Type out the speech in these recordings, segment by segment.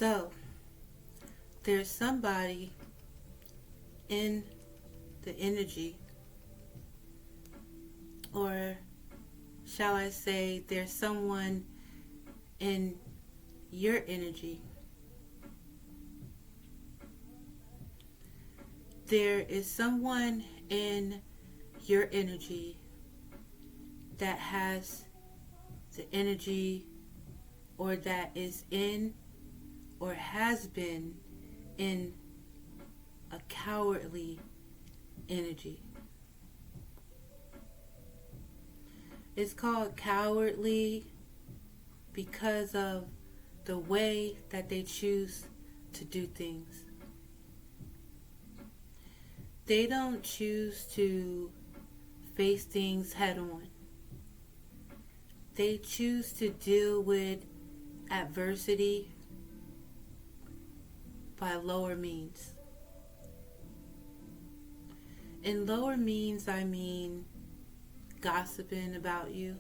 So, there's somebody in the energy, or shall I say, there's someone in your energy. There is someone in your energy that has the energy, or that is in or has been in a cowardly energy. It's called cowardly because of the way that they choose to do things. They don't choose to face things head on. They choose to deal with adversity by lower means. In lower means, I mean gossiping about you,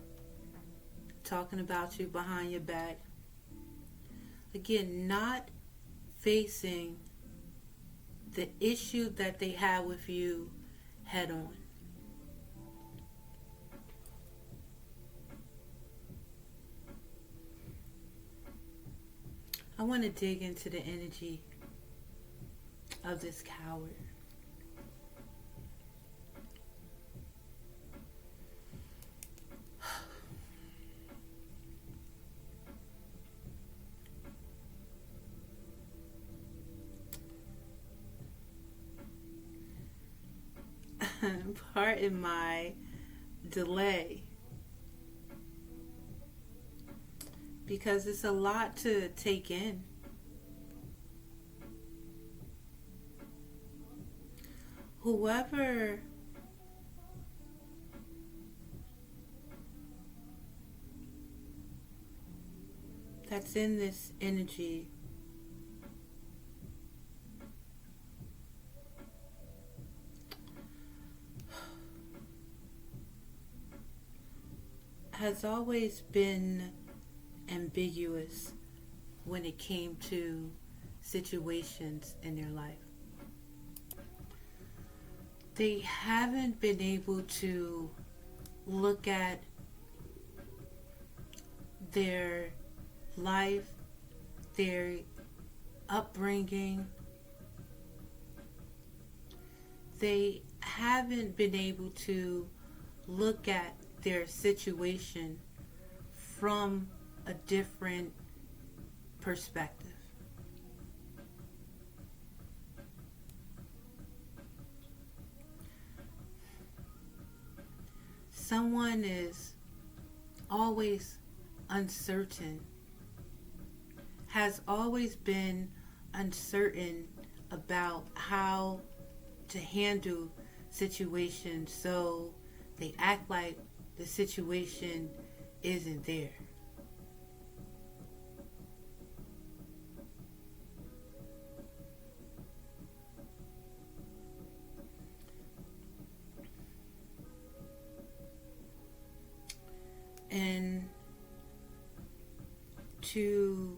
talking about you behind your back. Again, not facing the issue that they have with you head on. I want to dig into the energy of this coward. Pardon my delay, because it's a lot to take in. Whoever that's in this energy has always been ambiguous when it came to situations in their life. They haven't been able to look at their life, their upbringing. They haven't been able to look at their situation from a different perspective. Someone is always uncertain, has always been uncertain about how to handle situations, so they act like the situation isn't there. And to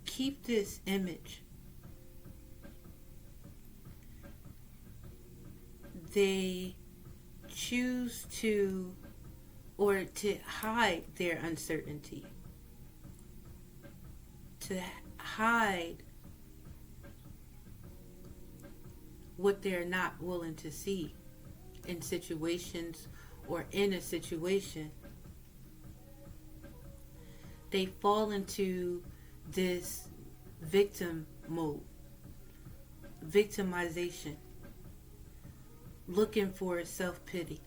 keep this image, they choose to, or to hide their uncertainty, to hide what they're not willing to see in situations or in a situation. They fall into this victim mode, victimization, looking for self-pity.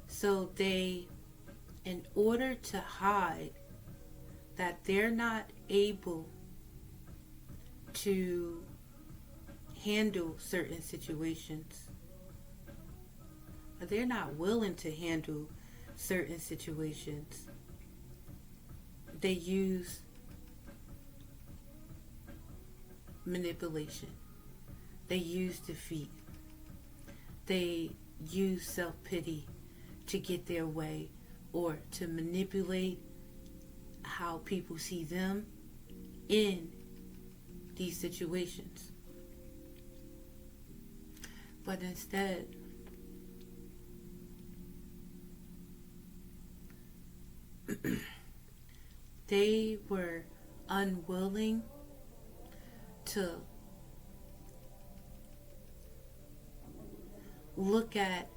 So they, in order to hide that they're not able to handle certain situations, or they're not willing to handle certain situations, they use manipulation. They use defeat. They use self-pity to get their way, or to manipulate how people see them in these situations. But instead, they were unwilling to look at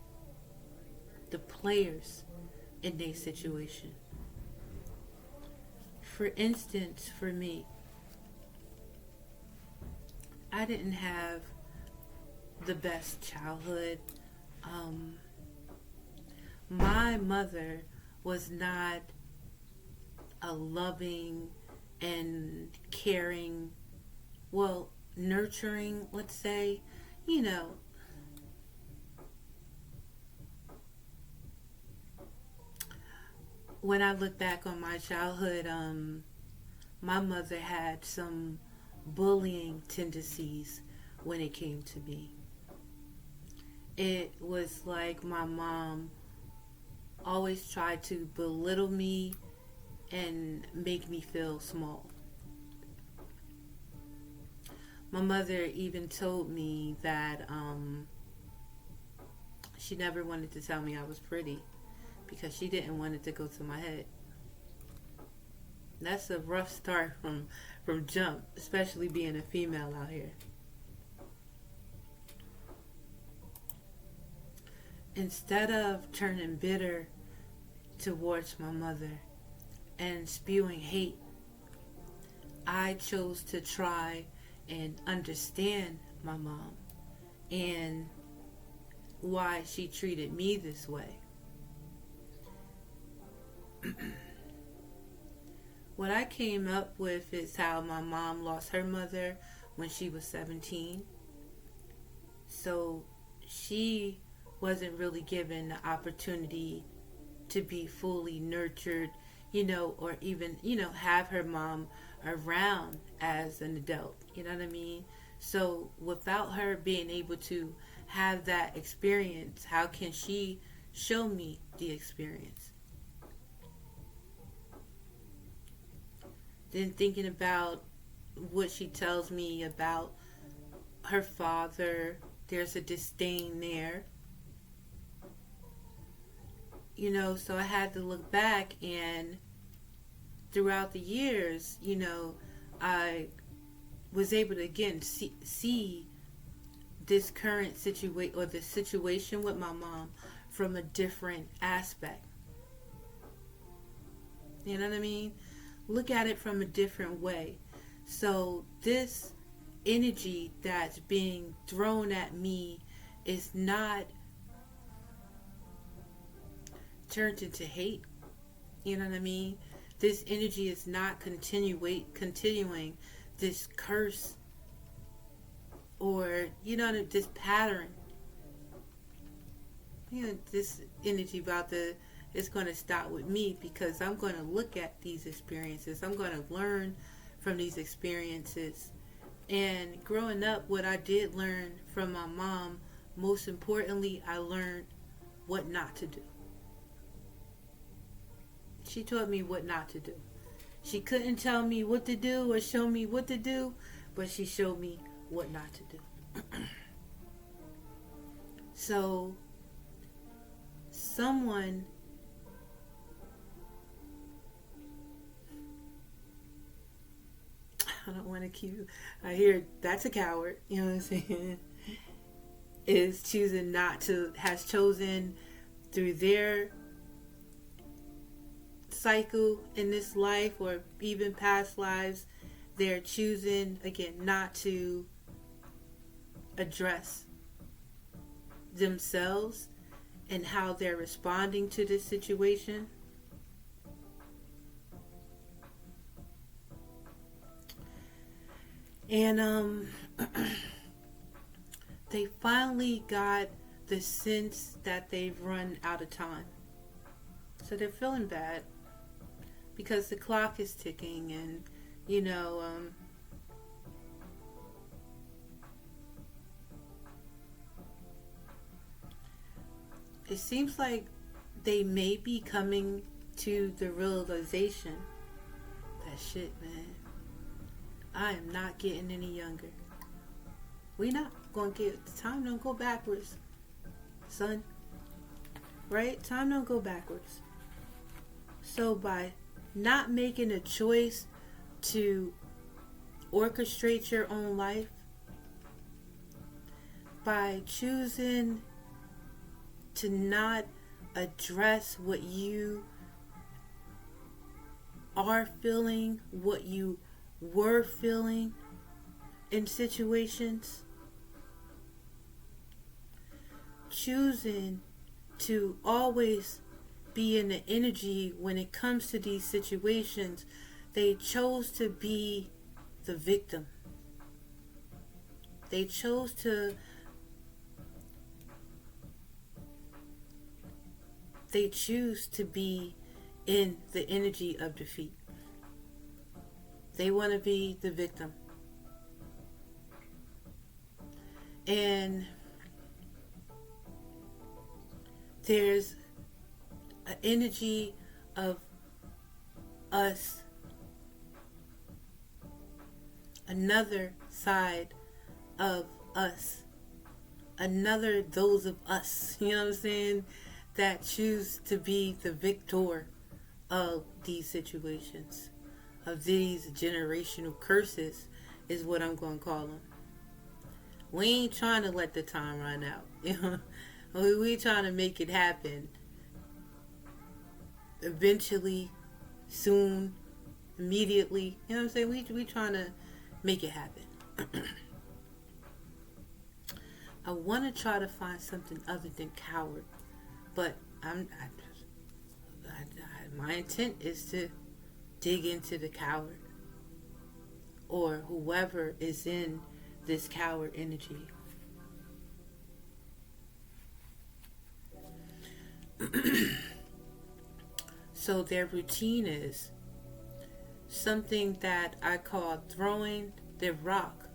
the players in their situation. For instance, for me, I didn't have the best childhood. My mother was not a loving and caring, well, nurturing, let's say, you know. When I look back on my childhood, my mother had some bullying tendencies when it came to me. It was like my mom always tried to belittle me and make me feel small. My mother even told me that she never wanted to tell me I was pretty because she didn't want it to go to my head. That's a rough start from jump, especially being a female out here. Instead of turning bitter towards my mother and spewing hate, I chose to try and understand my mom and why she treated me this way. What I came up with is how my mom lost her mother when she was 17. So she wasn't really given the opportunity to be fully nurtured, or even, have her mom around as an adult. You know what I mean? So without her being able to have that experience, how can she show me the experience? Then thinking about what she tells me about her father, there's a disdain there. So I had to look back, and throughout the years, I was able to again see this current situation, or the situation with my mom, from a different aspect. You know what I mean? Look at it from a different way. So this energy that's being thrown at me is not turned into hate. You know what I mean? This energy is not continuing this curse, or this pattern. This energy it's going to stop with me, because I'm going to look at these experiences. I'm going to learn from these experiences. And growing up, what I did learn from my mom, most importantly, I learned what not to do. She taught me what not to do. She couldn't tell me what to do or show me what to do, but she showed me what not to do. So, I don't want to keep, I hear that's a coward, you know what I'm saying, has chosen through their cycle in this life, or even past lives, they're choosing, again, not to address themselves and how they're responding to this situation. And they finally got the sense that they've run out of time. So they're feeling bad because the clock is ticking, and it seems like they may be coming to the realization that shit, man. I am not getting any younger. We not gonna get, the time don't go backwards, son. Right? Time don't go backwards. So by not making a choice to orchestrate your own life, by choosing to not address what you are feeling, what you were feeling in situations, choosing to always be in the energy when it comes to these situations, they chose to be the victim. They chose to choose to be in the energy of defeat. They want to be the victim. And there's an energy of us, another side of us, another those of us, you know what I'm saying, that choose to be the victor of these situations, of these generational curses, is what I'm going to call them. We ain't trying to let the time run out. You know, we trying to make it happen. Eventually, soon, immediately. You know what I'm saying? We trying to make it happen. I want to try to find something other than coward, but my intent is to dig into the coward, or whoever is in this coward energy. So their routine is something that I call throwing their rock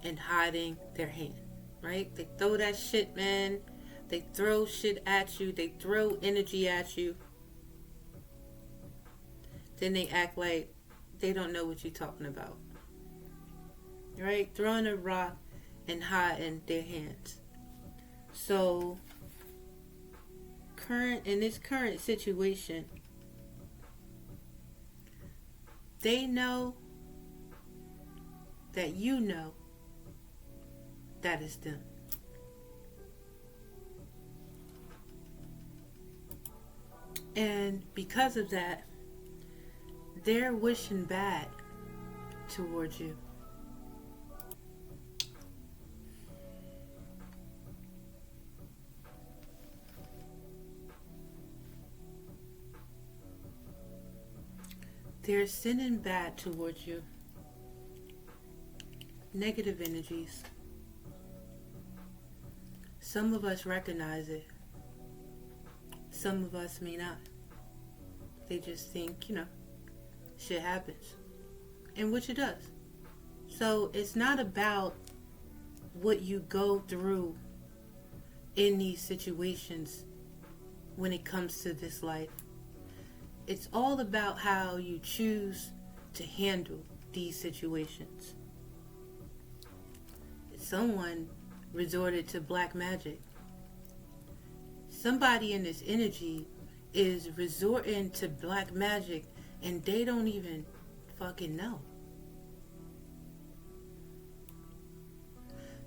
and hiding their hand, right? They throw that shit, man. They throw shit at you. They throw energy at you. Then they act like they don't know what you're talking about. Right? Throwing a rock and hiding their hands. So, in this current situation, they know that you know that is them. And because of that, they're wishing bad towards you. They're sending bad towards you. Negative energies. Some of us recognize it. Some of us may not. They just think, shit happens. And which it does. So it's not about what you go through in these situations when it comes to this life. It's all about how you choose to handle these situations. Someone resorted to black magic. Somebody in this energy is resorting to black magic and they don't even fucking know.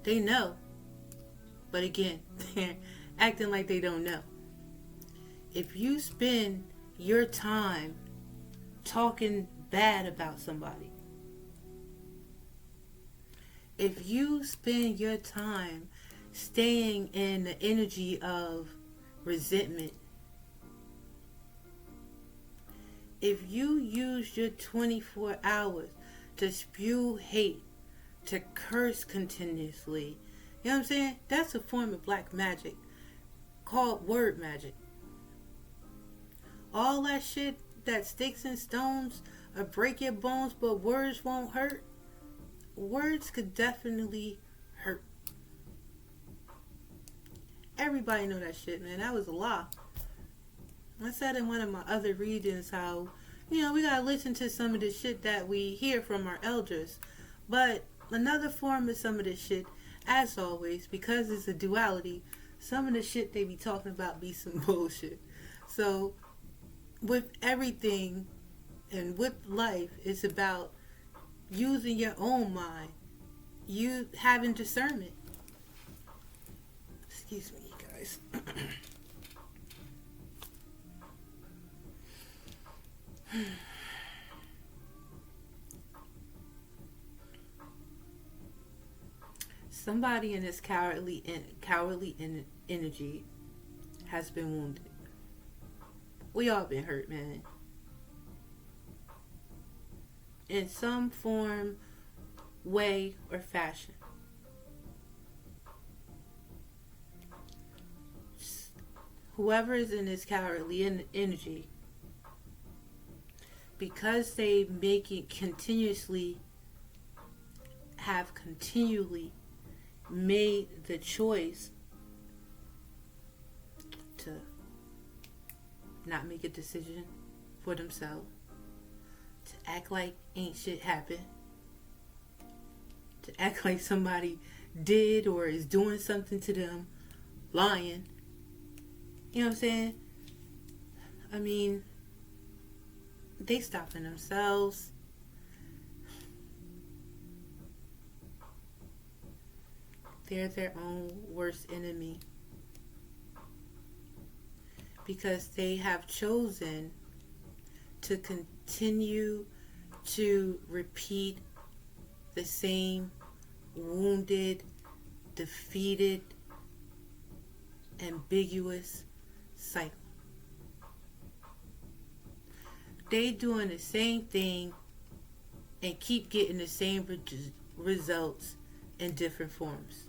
They know, but again, they're acting like they don't know. If you spend your time talking bad about somebody, if you spend your time staying in the energy of resentment, if you use your 24 hours to spew hate, to curse continuously, you know what I'm saying? That's a form of black magic called word magic. All that shit that sticks and stones or break your bones but words won't hurt, words could definitely hurt. Everybody know that shit, man. That was a lie. I said in one of my other readings how We gotta listen to some of the shit that we hear from our elders. But another form of some of this shit, as always, because it's a duality, some of the shit they be talking about be some bullshit. So with everything and with life, it's about using your own mind, you having discernment. Excuse me, guys. Somebody in this cowardly energy has been wounded. We all been hurt, man, in some form, way, or fashion. Whoever is in this cowardly energy, because they make it continually made the choice to not make a decision for themselves, to act like ain't shit happened, to act like somebody did or is doing something to them, lying. You know what I'm saying? I mean, they stopping themselves. They're their own worst enemy, because they have chosen to continue to repeat the same wounded, defeated, ambiguous cycle. They doing the same thing and keep getting the same results in different forms.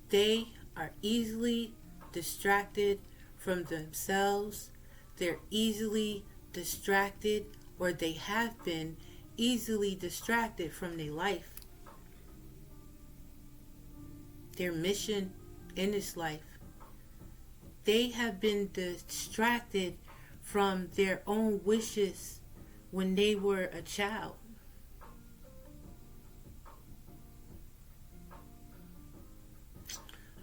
They are easily distracted from themselves. They're easily distracted, or they have been easily distracted from their life, their mission in this life. They have been distracted from their own wishes when they were a child.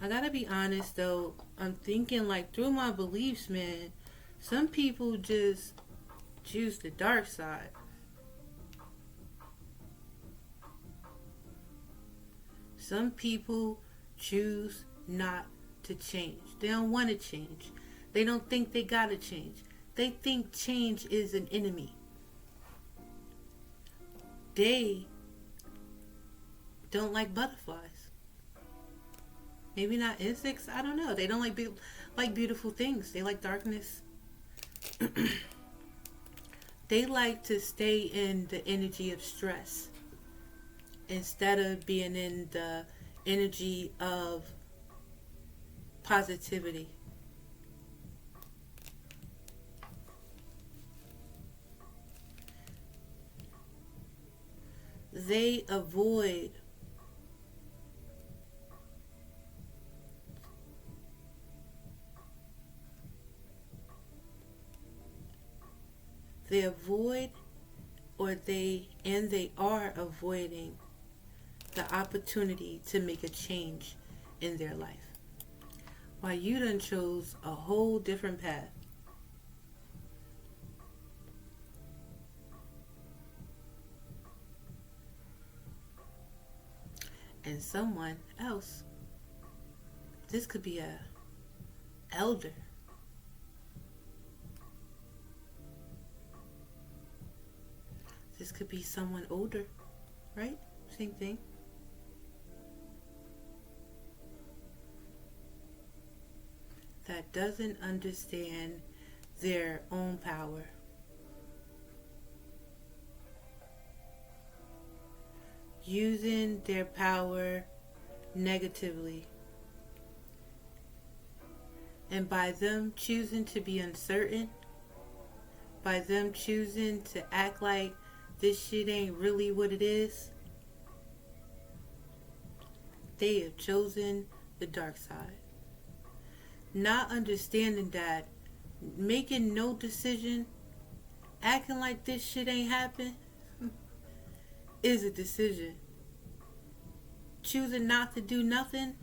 I gotta be honest though, I'm thinking like through my beliefs, man, some people just choose the dark side. Some people choose not to change. They don't want to change. They don't think they gotta change. They think change is an enemy. They don't like butterflies. Maybe not insects. I don't know. They don't like beautiful things. They like darkness. They like to stay in the energy of stress instead of being in the energy of positivity. They avoid they are avoiding the opportunity to make a change in their life, while you done chose a whole different path. And someone else, this could be a elder, this could be someone older, right? Same thing. That doesn't understand their own power. Using their power negatively. And by them choosing to be uncertain, by them choosing to act like this shit ain't really what it is, they have chosen the dark side. Not understanding that making no decision, acting like this shit ain't happened, is a decision. Choosing not to do nothing,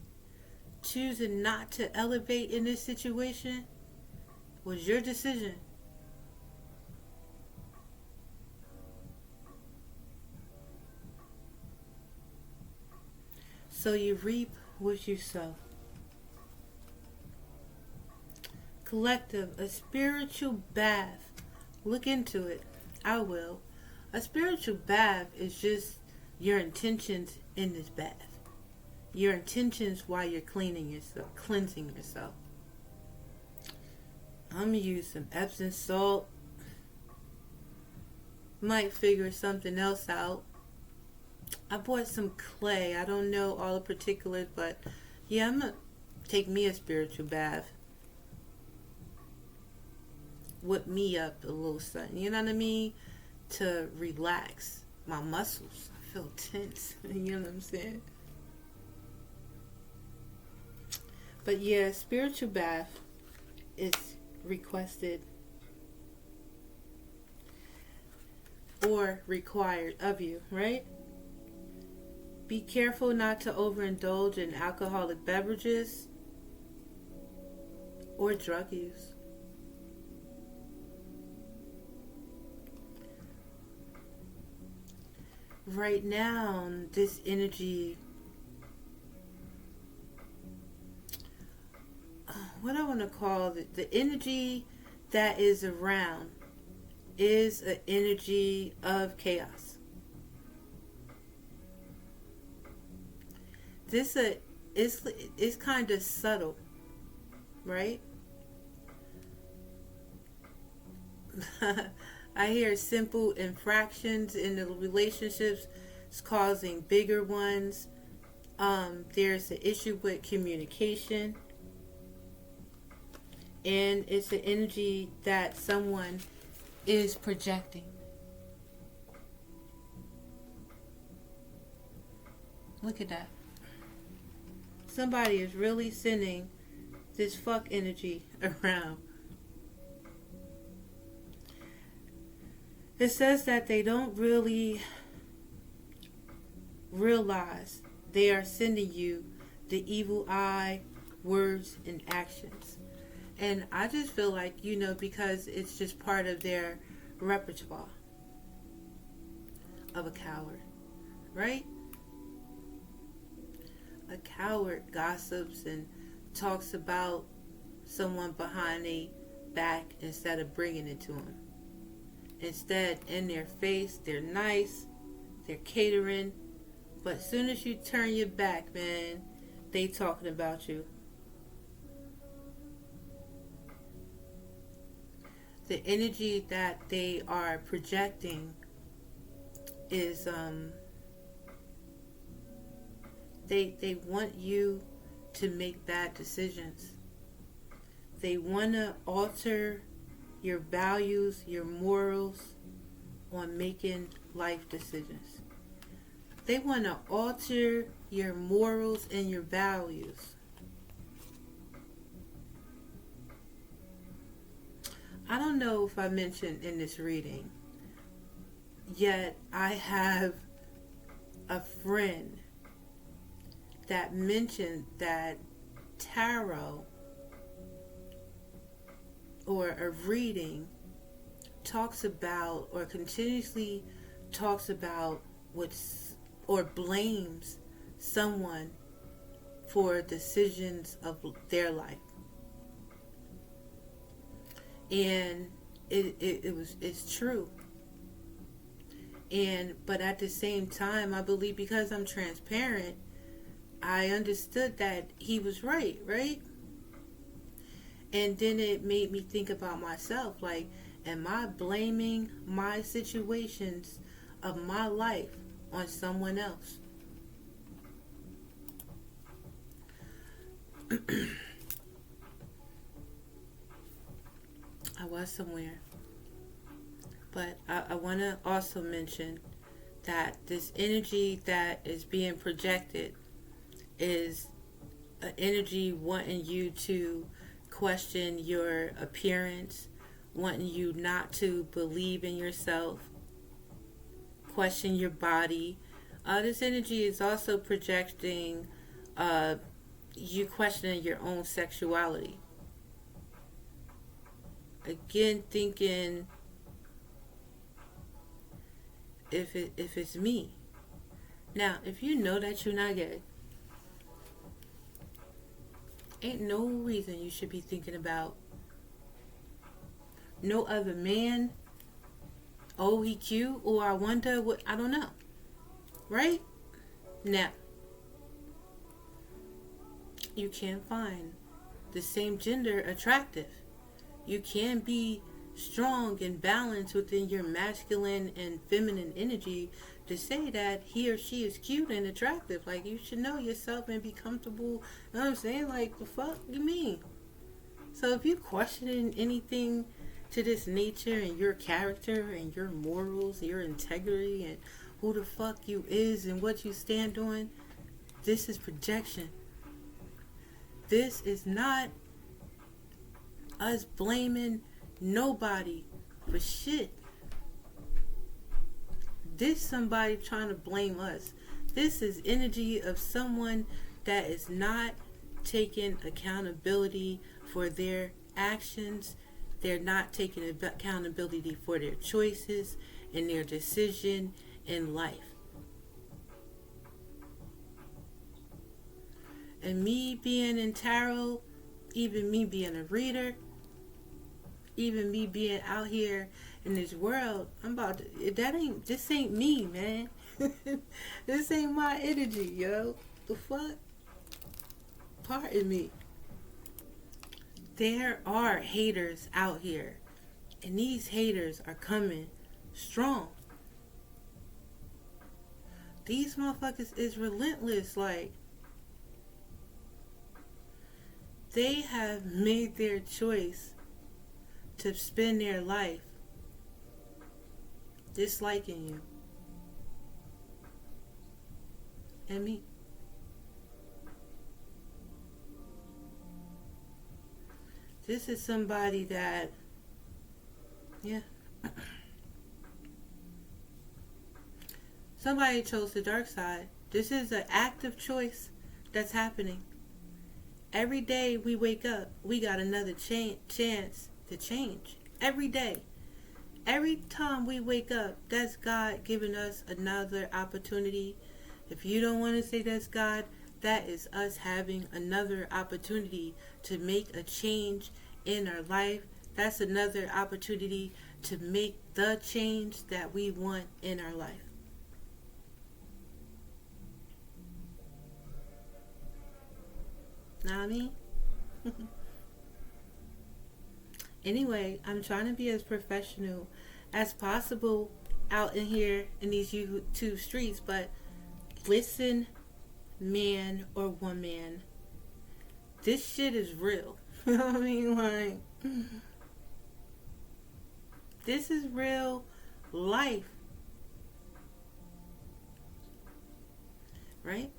choosing not to elevate in this situation, was your decision. So you reap what you sow. Collective, a spiritual bath. Look into it. I will. A spiritual bath is just your intentions in this bath. Your intentions while you're cleansing yourself. I'm gonna use some Epsom salt. Might figure something else out. I bought some clay. I don't know all the particulars, but yeah, I'm gonna take me a spiritual bath. Whip me up a little something, you know what I mean? To relax my muscles. I feel tense, you know what I'm saying? But yeah, spiritual bath is requested or required of you, right? Be careful not to overindulge in alcoholic beverages or drug use. Right now, this energy, what I want to call it, the energy that is around is an energy of chaos. This it's kind of subtle, right? I hear simple infractions in the relationships is causing bigger ones. There's an issue with communication. And it's an energy that someone is projecting. Look at that. Somebody is really sending this fuck energy around. It says that they don't really realize they are sending you the evil eye, words, and actions. And I just feel like, because it's just part of their repertoire of a coward, right? A coward gossips and talks about someone behind their back instead of bringing it to them. Instead, in their face, they're nice, they're catering, but as soon as you turn your back, man, they talking about you. The energy that they are projecting is they want you to make bad decisions. They want to alter your values, your morals on making life decisions. They want to alter your morals and your values. I don't know if I mentioned in this reading, yet I have a friend that mentioned that tarot or a reading talks about or continuously talks about or blames someone for decisions of their life. And it's true. But at the same time, I believe because I'm transparent, I understood that he was right? And then it made me think about myself, like, am I blaming my situations of my life on someone else? I was somewhere. But I want to also mention that this energy that is being projected is an energy wanting you to question your appearance, wanting you not to believe in yourself, question your body. This energy is also projecting you questioning your own sexuality. Again, thinking if it's me. Now, if you know that you're not gay, ain't no reason you should be thinking about no other man. Oh, he cute, or I wonder what, I don't know. Right? Now, you can find the same gender attractive. You can be strong and balanced within your masculine and feminine energy to say that he or she is cute and attractive. Like, you should know yourself and be comfortable. You know what I'm saying? Like, the fuck you mean? So if you questioning anything to this nature and your character and your morals, your integrity, and who the fuck you is and what you stand on, this is projection. This is not us blaming nobody for shit. This somebody trying to blame us. This is energy of someone that is not taking accountability for their actions. They're not taking accountability for their choices and their decision in life. And me being in tarot, even me being a reader, even me being out here in this world, this ain't me, man. This ain't my energy, yo. The fuck? Pardon me. There are haters out here, and these haters are coming strong. These motherfuckers is relentless. Like, they have made their choice to spend their life disliking you and me. This is somebody that, yeah, somebody chose the dark side. This is an active choice that's happening. Every day we wake up, we got another chance to change. Every day. Every time we wake up, that's God giving us another opportunity. If you don't want to say that's God, that is us having another opportunity to make a change in our life. That's another opportunity to make the change that we want in our life. Know what I mean? Anyway, I'm trying to be as professional as possible out in here in these YouTube streets, but listen, man or woman, this shit is real. You know what I mean? Like, this is real life. Right?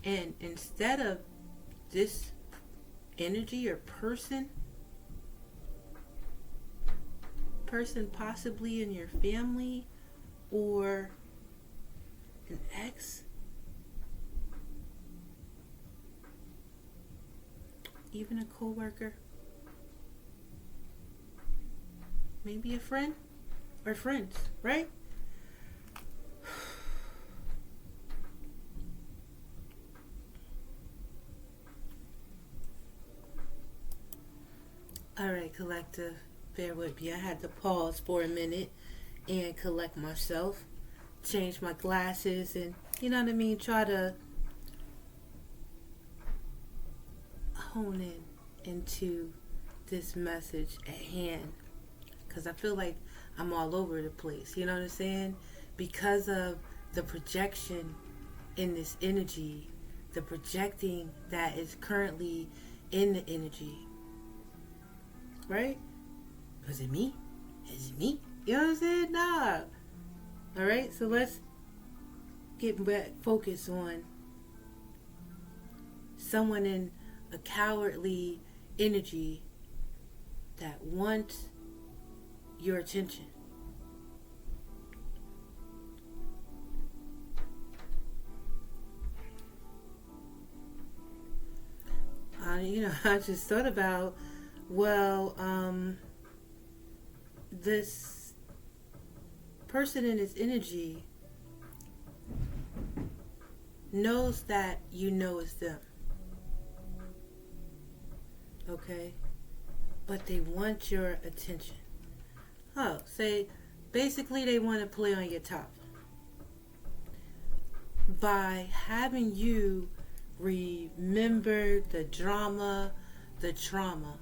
And instead of this energy or person possibly in your family or an ex, even a coworker, maybe a friend or friends, right? Alright, collective, bear with me. I had to pause for a minute and collect myself, change my glasses, and, you know what I mean, try to hone in into this message at hand. Because I feel like I'm all over the place, you know what I'm saying? Because of the projection in this energy, the projecting that is currently in the energy. Right? Was it me? Is it me? You know what I'm saying? Nah. Alright, so let's get back focused on someone in a cowardly energy that wants your attention. I just thought about, well, this person in his energy knows that you know it's them. Okay? But they want your attention. Oh, say, basically they want to play on your top. By having you remember the drama, the trauma.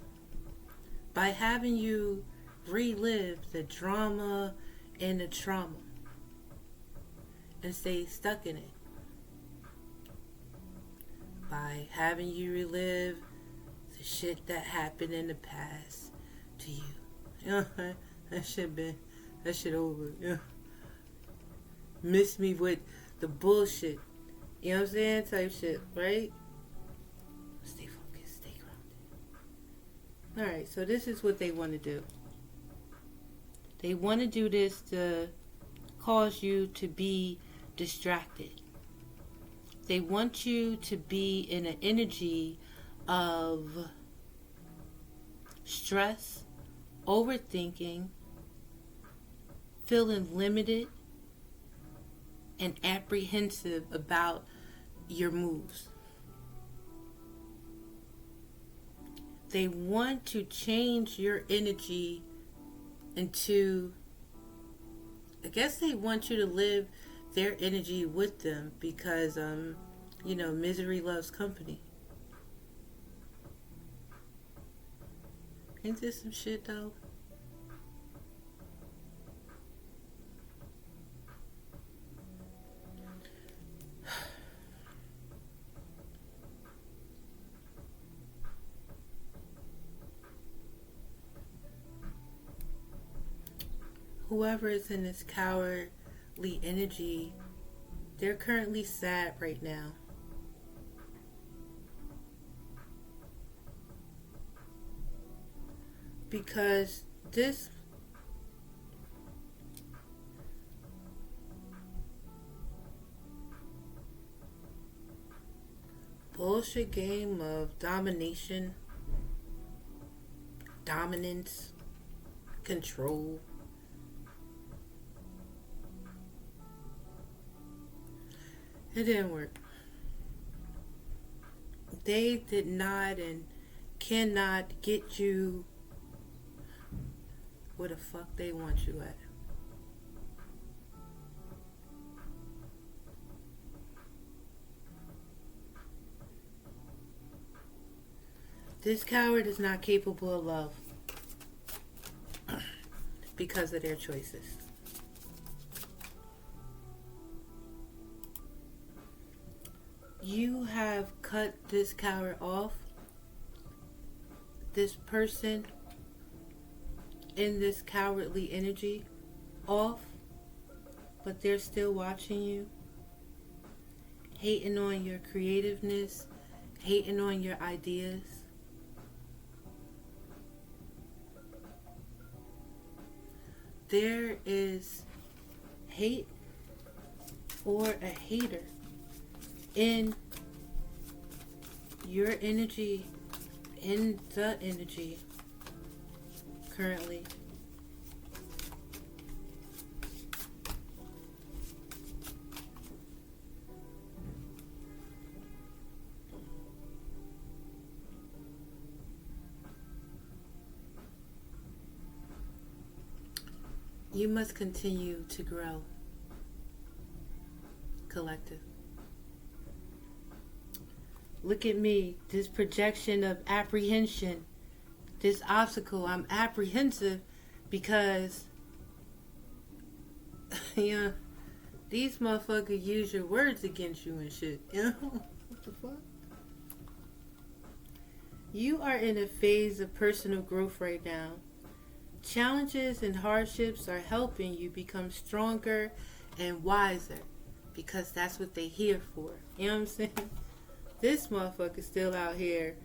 By having you relive the drama and the trauma. And stay stuck in it. By having you relive the shit that happened in the past to you. You know, that shit over. Yeah. Miss me with the bullshit. You know what I'm saying? Type shit, right? Stay focused, stay grounded. Alright, so this is what they want to do. They want to do this to cause you to be distracted. They want you to be in an energy of stress, overthinking, feeling limited, and apprehensive about your moves. They want to change your energy into, I guess they want you to live their energy with them because, misery loves company. Ain't this some shit though? Whoever is in this cowardly energy, they're currently sad right now. Because this bullshit game of domination, dominance, control, it didn't work. They did not and cannot get you where the fuck they want you at. This coward is not capable of love because of their choices. You have cut this coward off, this person in this cowardly energy off, but they're still watching you, hating on your creativeness, hating on your ideas. There is hate or a hater in your energy, in the energy currently. You must continue to grow, collective. Look at me, this projection of apprehension, this obstacle. I'm apprehensive because, these motherfuckers use your words against you and shit. What the fuck? You are in a phase of personal growth right now. Challenges and hardships are helping you become stronger and wiser because that's what they're here for. You know what I'm saying? This motherfucker's still out here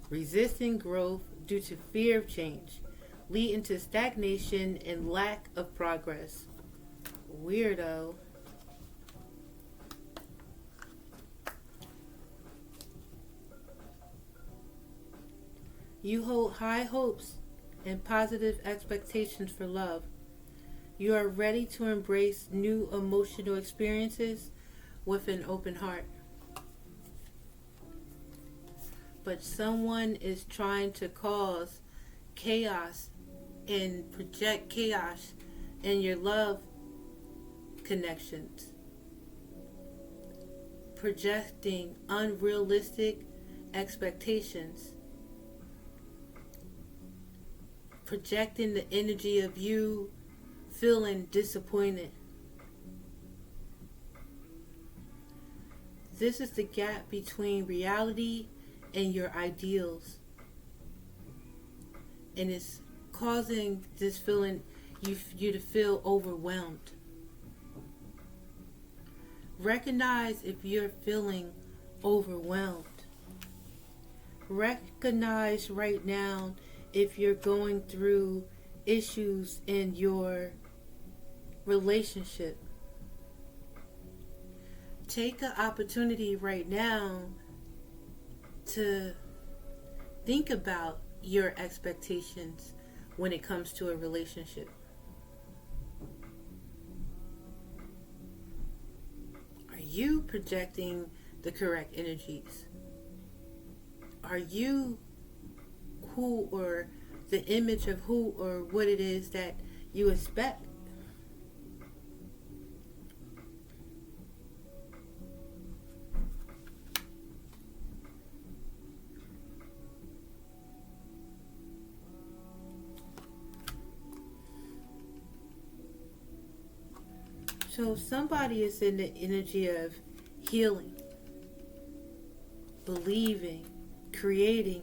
resisting growth due to fear of change, leading to stagnation and lack of progress. Weirdo. You hold high hopes and positive expectations for love. You are ready to embrace new emotional experiences with an open heart. But someone is trying to cause chaos and project chaos in your love connections, projecting unrealistic expectations, projecting the energy of you feeling disappointed. This is the gap between reality and your ideals, and it's causing this feeling you to feel overwhelmed. Recognize if you're feeling overwhelmed. Recognize right now if you're going through issues in your relationship. Take an opportunity right now to think about your expectations when it comes to a relationship. Are you projecting the correct energies? Are you who or the image of who or what it is that you expect? So somebody is in the energy of healing, believing, creating.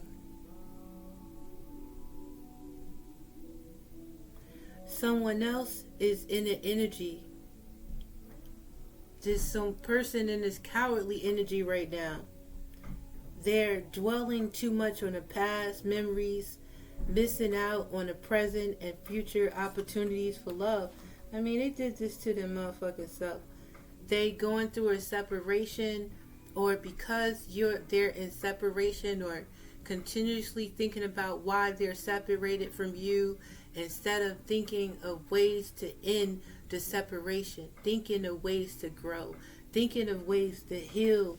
Someone else is in the energy. There's some person in this cowardly energy right now. They're dwelling too much on the past memories, missing out on the present and future opportunities for love. I mean, they did this to them motherfucking self. They going through a separation, or because they're in separation, or continuously thinking about why they're separated from you, instead of thinking of ways to end the separation, thinking of ways to grow, thinking of ways to heal.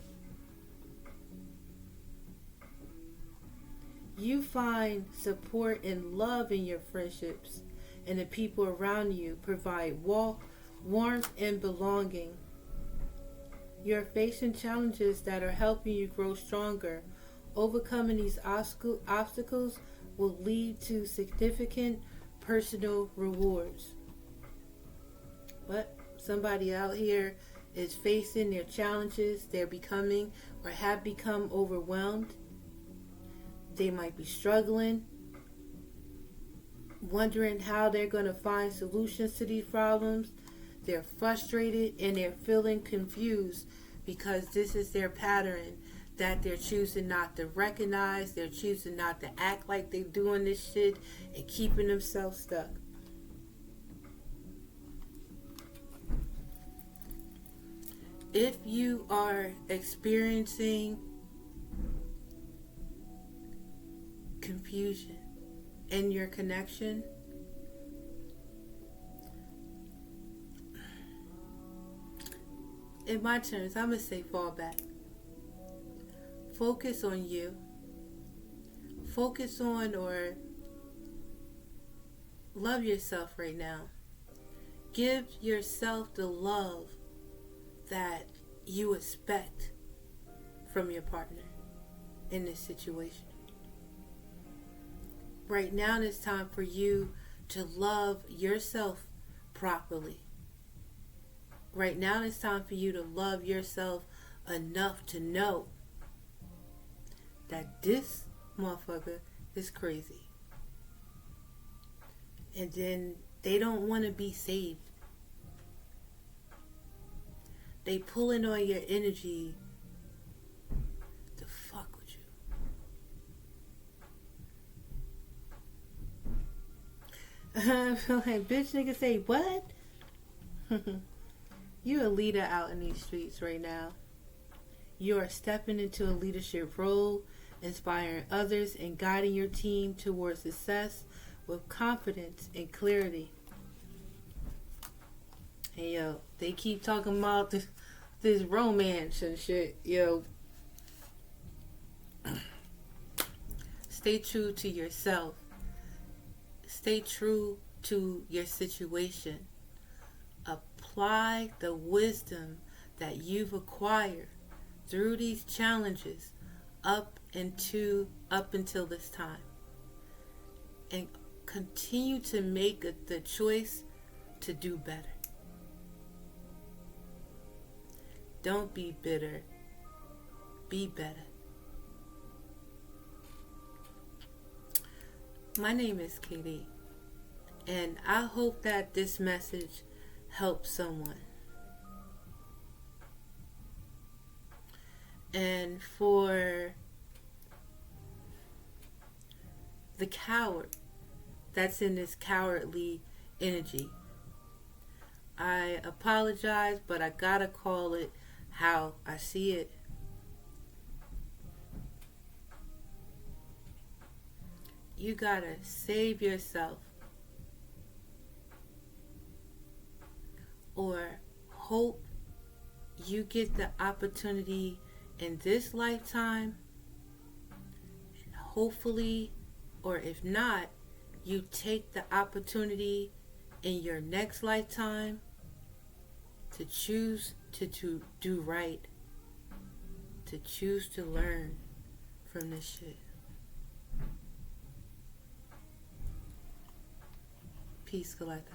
You find support and love in your friendships, and the people around you provide warmth and belonging. You're facing challenges that are helping you grow stronger. Overcoming these obstacles will lead to significant personal rewards. But somebody out here is facing their challenges. They're becoming or have become overwhelmed. They might be struggling, wondering how they're going to find solutions to these problems. They're frustrated and they're feeling confused because this is their pattern that they're choosing not to recognize. They're choosing not to act like they're doing this shit and keeping themselves stuck. If you are experiencing confusion in your connection, in my terms, I'm going to say fall back. Focus on you. Focus on or love yourself right now. Give yourself the love that you expect from your partner in this situation. Right now it's time for you to love yourself properly. Right now it's time for you to love yourself enough to know that this motherfucker is crazy. And then they don't want to be saved. They pulling on your energy to fuck with you. Like, bitch, nigga, say what? You a leader out in these streets right now. You are stepping into a leadership role, inspiring others and guiding your team towards success with confidence and clarity. And yo, they keep talking about this romance and shit. Yo, stay true to yourself. Stay true to your situation. Apply the wisdom that you've acquired through these challenges up until this time, and continue to make the choice to do better. Don't be bitter. Be better. My name is Katie, and I hope that this message helps someone. And for the coward that's in this cowardly energy, I apologize, but I gotta call it how I see it. You gotta save yourself, or hope you get the opportunity in this lifetime, hopefully, or if not, you take the opportunity in your next lifetime to choose to do right, to choose to learn from this shit. Peace, Collector.